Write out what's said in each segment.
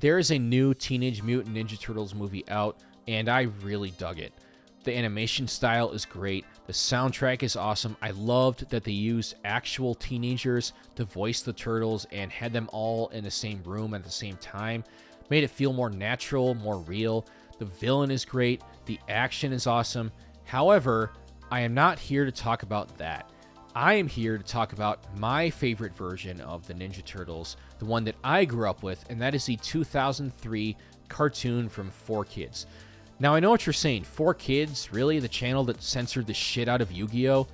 There is a new Teenage Mutant Ninja Turtles movie out, and I really dug it. The animation style is great. The soundtrack is awesome. I loved that they used actual teenagers to voice the turtles and had them all in the same room at the same time. Made it feel more natural, more real. The villain is great. The action is awesome. However, I am not here to talk about that. I am here to talk about my favorite version of the Ninja Turtles, the one that I grew up with, and that is the 2003 cartoon from 4Kids. Now, I know what you're saying. 4Kids, really? The channel that censored the shit out of Yu-Gi-Oh?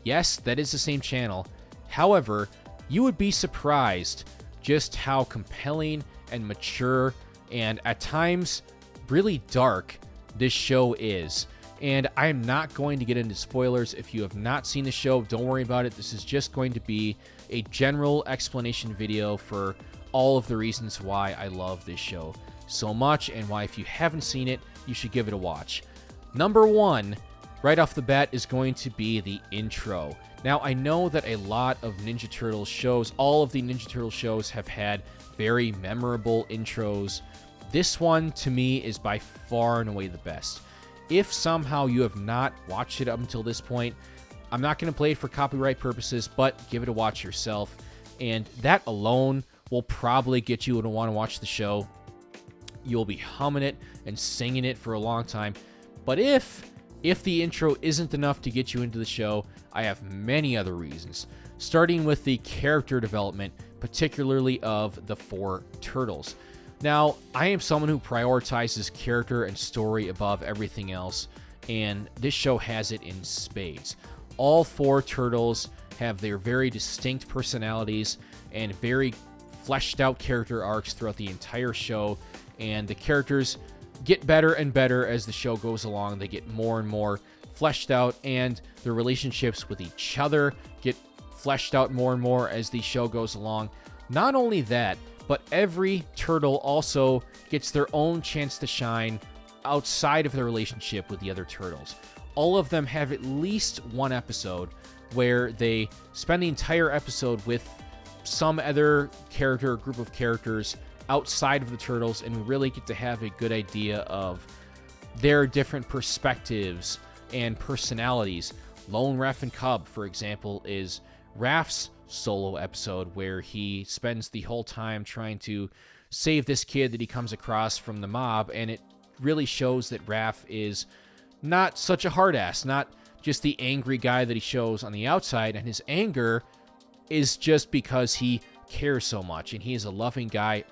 Yes, that is the same channel. However, you would be surprised just how compelling and mature and at times really dark this show is. And I am not going to get into spoilers. If you have not seen the show, don't worry about it. This is just going to be a general explanation video for all of the reasons why I love this show so much and why, if you haven't seen it, you should give it a watch. Number one, right off the bat, is going to be the intro. Now, I know that a lot of Ninja Turtles shows, all of the Ninja Turtle shows, have had very memorable intros. This one, to me, is by far and away the best. If somehow you have not watched it up until this point, I'm not going to play it for copyright purposes, but give it a watch yourself. And that alone will probably get you to want to watch the show. You'll be humming it and singing it for a long time. But if the intro isn't enough to get you into the show, I have many other reasons. Starting with the character development, particularly of the 4 turtles. Now, I am someone who prioritizes character and story above everything else, and this show has it in spades. All 4 turtles have their very distinct personalities and very fleshed out character arcs throughout the entire show, and the characters get better and better as the show goes along. They get more and more fleshed out, and their relationships with each other get fleshed out more and more as the show goes along. Not only that, but every turtle also gets their own chance to shine outside of their relationship with the other turtles. All of them have at least one episode where they spend the entire episode with some other character or group of characters outside of the turtles, and we really get to have a good idea of their different perspectives and personalities. Lone Raph and Cub, for example, is Raph's solo episode where he spends the whole time trying to save this kid that he comes across from the mob, and it really shows that Raph is not such a hard ass, not just the angry guy that he shows on the outside, and his anger is just because he cares so much, and he is a loving guy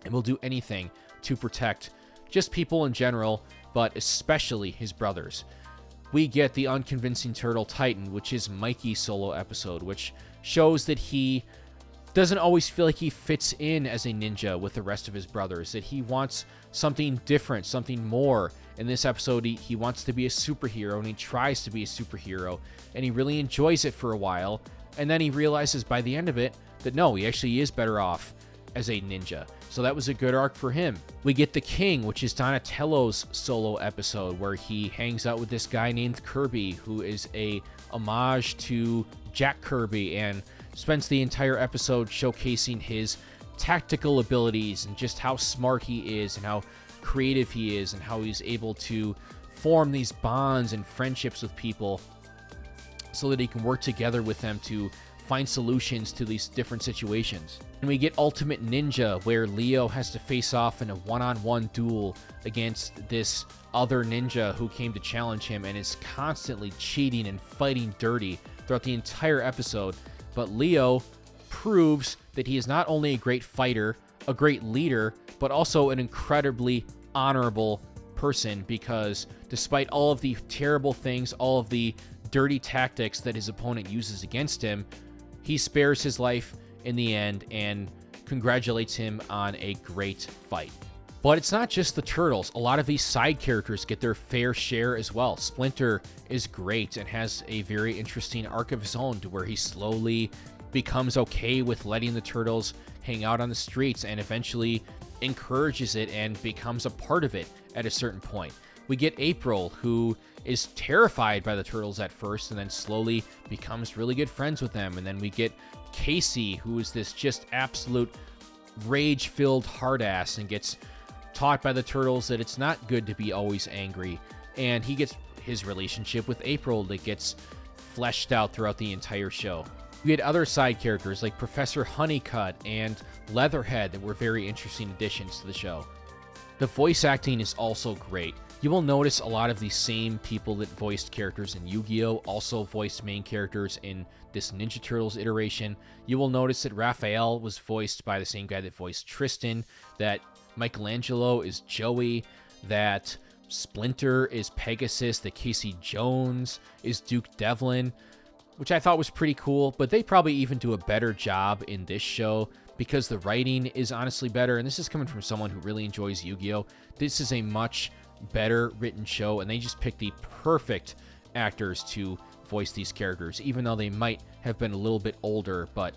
and will do anything to protect just people in general, but especially his brothers. We get the unconvincing turtle Titan, which is Mikey's solo episode, which shows that he doesn't always feel like he fits in as a ninja with the rest of his brothers, that he wants something different, something more. In this episode, he wants to be a superhero, and he tries to be a superhero, and he really enjoys it for a while, and then he realizes by the end of it that no, he actually is better off as a ninja. So that was a good arc for him. We get the King, which is Donatello's solo episode, where he hangs out with this guy named Kirby, who is a homage to Jack Kirby, and spends the entire episode showcasing his tactical abilities and just how smart he is and how creative he is and how he's able to form these bonds and friendships with people so that he can work together with them to find solutions to these different situations. And we get Ultimate Ninja, where Leo has to face off in a one-on-one duel against this other ninja who came to challenge him and is constantly cheating and fighting dirty throughout the entire episode. But Leo proves that he is not only a great fighter, a great leader, but also an incredibly honorable person, because despite all of the terrible things, all of the dirty tactics that his opponent uses against him, he spares his life in the end and congratulates him on a great fight. But it's not just the turtles. A lot of these side characters get their fair share as well. Splinter is great and has a very interesting arc of his own, to where he slowly becomes okay with letting the turtles hang out on the streets and eventually encourages it and becomes a part of it at a certain point. We get April, who is terrified by the turtles at first and then slowly becomes really good friends with them. And then we get Casey, who is this just absolute rage-filled hard ass and gets taught by the turtles that it's not good to be always angry. And he gets his relationship with April that gets fleshed out throughout the entire show. We had other side characters like Professor Honeycutt and Leatherhead that were very interesting additions to the show. The voice acting is also great. You will notice a lot of the same people that voiced characters in Yu-Gi-Oh! Also voiced main characters in this Ninja Turtles iteration. You will notice that Raphael was voiced by the same guy that voiced Tristan, that Michelangelo is Joey, that Splinter is Pegasus, that Casey Jones is Duke Devlin, which I thought was pretty cool, but they probably even do a better job in this show because the writing is honestly better, and this is coming from someone who really enjoys Yu-Gi-Oh! This is a much better written show, and they just picked the perfect actors to voice these characters, even though they might have been a little bit older, but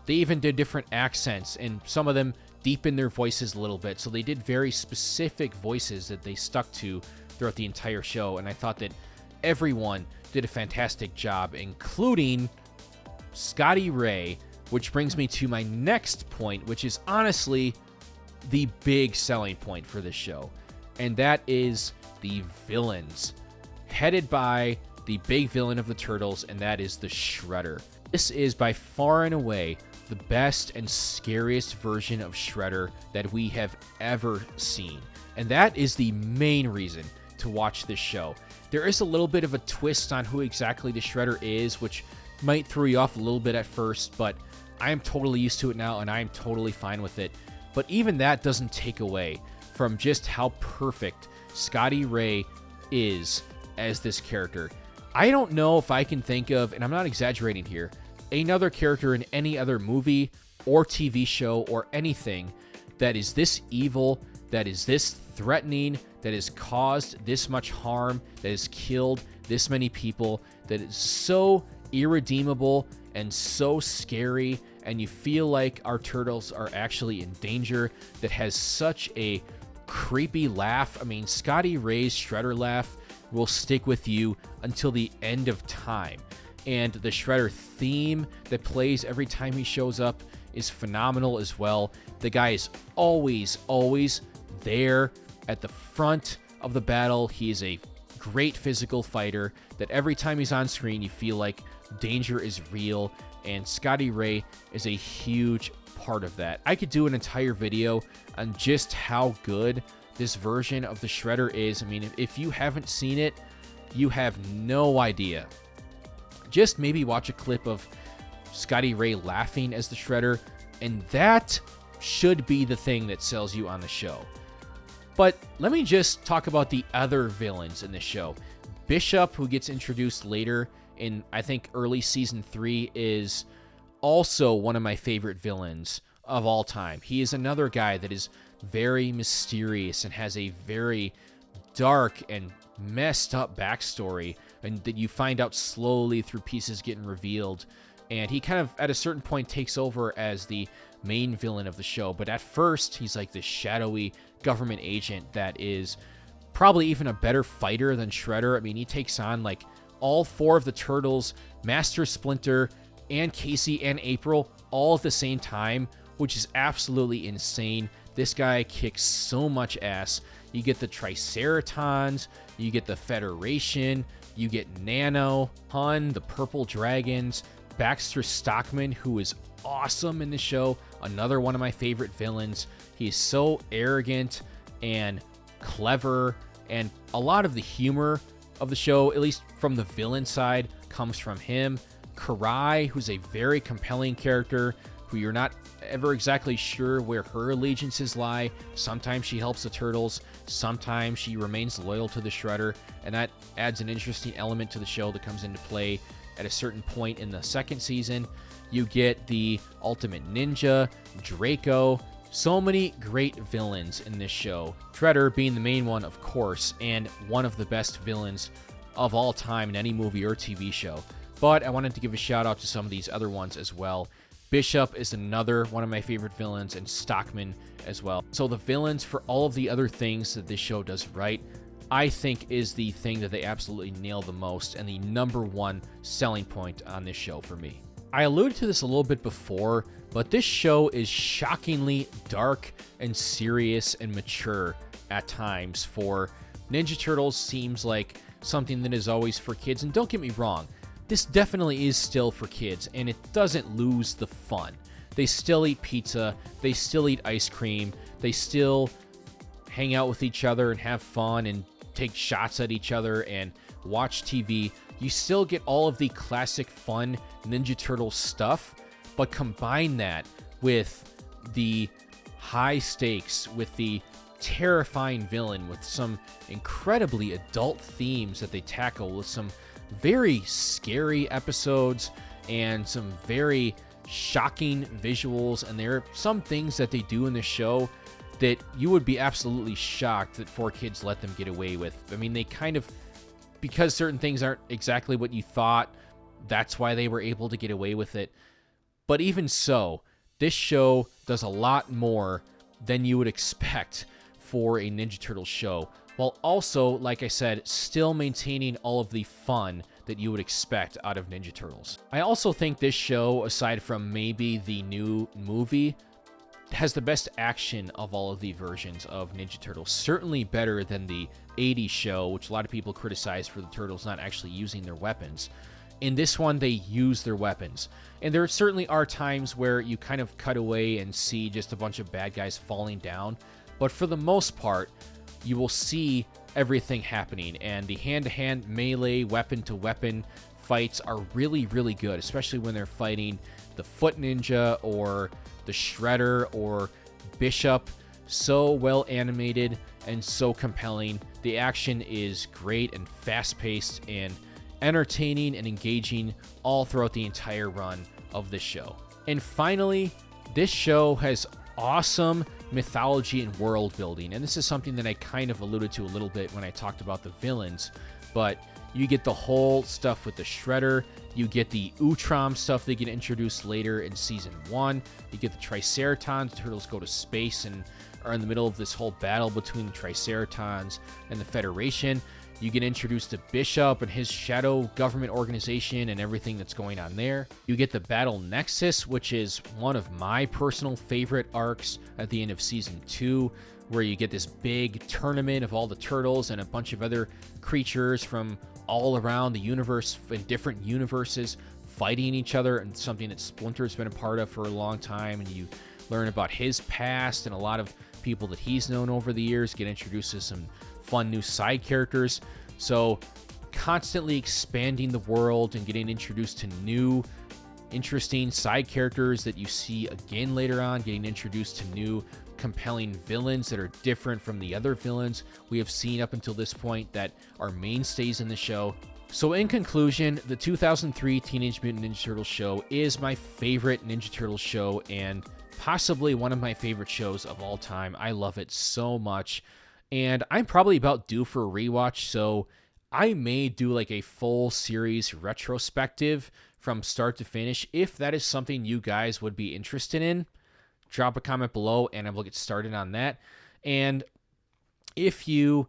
they even did different accents, and some of them deepened their voices a little bit, so they did very specific voices that they stuck to throughout the entire show, and I thought that everyone did a fantastic job, including Scotty Ray, which brings me to my next point, which is honestly the big selling point for this show, and that is the villains, headed by the big villain of the Turtles, and that is the Shredder. This is by far and away the best and scariest version of Shredder that we have ever seen, and that is the main reason to watch this show. There is a little bit of a twist on who exactly the Shredder is, which might throw you off a little bit at first, but I am totally used to it now, and I am totally fine with it. But even that doesn't take away from just how perfect Scotty Ray is as this character. I don't know if I can think of, and I'm not exaggerating here, another character in any other movie or TV show or anything that is this evil, that is this threatening, that has caused this much harm, that has killed this many people, that is so irredeemable and so scary, and you feel like our turtles are actually in danger, that has such a creepy laugh. I mean, Scotty Ray's Shredder laugh will stick with you until the end of time. And the Shredder theme that plays every time he shows up is phenomenal as well. The guy is always there at the front of the battle. He is a great physical fighter that every time he's on screen, you feel like danger is real, and Scotty Ray is a huge part of that. I could do an entire video on just how good this version of the Shredder is. I mean, if you haven't seen it, you have no idea. Just maybe watch a clip of Scotty Ray laughing as the Shredder, and that should be the thing that sells you on the show. But let me just talk about the other villains in the show. Bishop, who gets introduced later in, I think, early season 3, is also one of my favorite villains of all time. He is another guy that is very mysterious and has a very dark and messed up backstory, and that you find out slowly through pieces getting revealed. And he kind of, at a certain point, takes over as the main villain of the show. But at first, he's like this shadowy government agent that is probably even a better fighter than Shredder. I mean, he takes on like all 4 of the Turtles, Master Splinter, and Casey and April all at the same time, which is absolutely insane. This guy kicks so much ass. You get the Triceratons, you get the Federation, you get Nano, Hun, the Purple Dragons, Baxter Stockman, who is awesome in the show, another one of my favorite villains. He's so arrogant and clever, and a lot of the humor of the show, at least from the villain side, comes from him. Karai, who's a very compelling character, who you're not ever exactly sure where her allegiances lie. Sometimes she helps the Turtles, sometimes she remains loyal to the Shredder, and that adds an interesting element to the show that comes into play at a certain point in the second season. You get the Ultimate Ninja, Draco, so many great villains in this show. Shredder being the main one, of course, and one of the best villains of all time in any movie or TV show. But I wanted to give a shout out to some of these other ones as well. Bishop is another one of my favorite villains, and Stockman as well. So the villains, for all of the other things that this show does right, I think is the thing that they absolutely nail the most, and the #1 selling point on this show for me. I alluded to this a little bit before, but this show is shockingly dark and serious and mature at times. For Ninja Turtles seems like something that is always for kids, and don't get me wrong, this definitely is still for kids, and it doesn't lose the fun. They still eat pizza, they still eat ice cream, they still hang out with each other and have fun and take shots at each other and watch TV. You still get all of the classic fun Ninja Turtle stuff, but combine that with the high stakes, with the terrifying villain, with some incredibly adult themes that they tackle, with some very scary episodes and some very shocking visuals. And there are some things that they do in the show that you would be absolutely shocked that 4Kids let them get away with. I mean, they kind of, because certain things aren't exactly what you thought, that's why they were able to get away with it. But even so, this show does a lot more than you would expect for a Ninja Turtle show, while also, like I said, still maintaining all of the fun that you would expect out of Ninja Turtles. I also think this show, aside from maybe the new movie, has the best action of all of the versions of Ninja Turtles. Certainly better than the 80s show, which a lot of people criticize for the Turtles not actually using their weapons. In this one, they use their weapons. And there certainly are times where you kind of cut away and see just a bunch of bad guys falling down. But for the most part, you will see everything happening. And the hand-to-hand melee, weapon-to-weapon fights are really, really good, especially when they're fighting the Foot Ninja or the Shredder or Bishop. So well animated and so compelling. The action is great and fast-paced and entertaining and engaging all throughout the entire run of this show. And finally, this show has awesome mythology and world building, and this is something that I kind of alluded to a little bit when I talked about the villains, but you get the whole stuff with the Shredder, you get the Utrom stuff that get introduced later in Season 1, you get the Triceratons. The Turtles go to space and are in the middle of this whole battle between the Triceratons and the Federation. You get introduced to Bishop and his shadow government organization and everything that's going on there. You get the Battle Nexus, which is one of my personal favorite arcs at the end of Season 2, where you get this big tournament of all the turtles and a bunch of other creatures from all around the universe in different universes fighting each other, and something that Splinter's been a part of for a long time. And you learn about his past, and a lot of people that he's known over the years get introduced to some fun new side characters. So constantly expanding the world and getting introduced to new interesting side characters that you see again later on, getting introduced to new compelling villains that are different from the other villains we have seen up until this point that are mainstays in the show. So in conclusion, the 2003 Teenage Mutant Ninja Turtles show is my favorite Ninja Turtles show and possibly one of my favorite shows of all time. I love it so much. And I'm probably about due for a rewatch, so I may do like a full series retrospective from start to finish. If that is something you guys would be interested in, drop a comment below and I will get started on that. And if you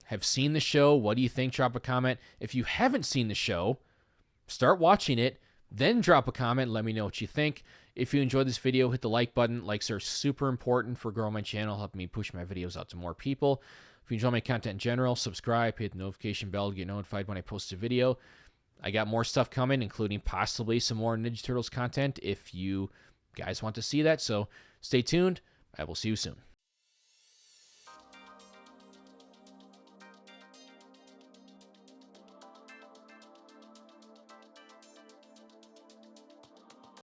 have seen the show, what do you think? Drop a comment. If you haven't seen the show, start watching it, then drop a comment. Let me know what you think. If you enjoyed this video, hit the like button. Likes are super important for growing my channel, helping me push my videos out to more people. If you enjoy my content in general, subscribe, hit the notification bell to get notified when I post a video. I got more stuff coming, including possibly some more Ninja Turtles content if you guys want to see that. So stay tuned. I will see you soon.